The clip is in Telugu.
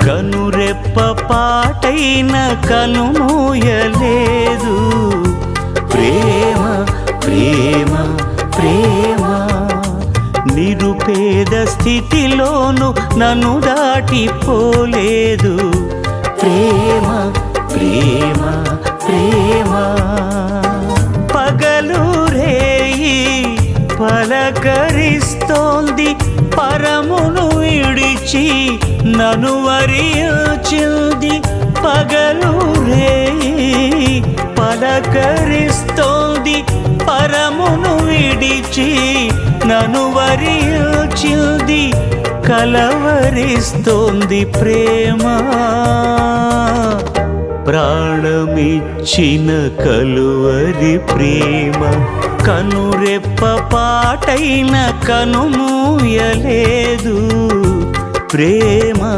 కనురెప్ప పాటైన కనుమూయలేదు. ప్రేమ ప్రేమ ప్రేమ నిరుపేద స్థితిలోను నన్ను దాటిపోలేదు. ప్రేమ ప్రేమ ప్రేమ పగలు రేయి పలకరిస్తోంది, పరమును విడిచి నన్ను వరించింది. పగలు రేయి పలకరిస్తోంది, పరమును విడిచి నన్ను వరించింది. కలవరిస్తోంది ప్రేమ, ప్రాణమిచ్చిన కలువరి ప్రేమ. కనురెప్ప పాటైన కనుమూయలేదు. ప్రేమ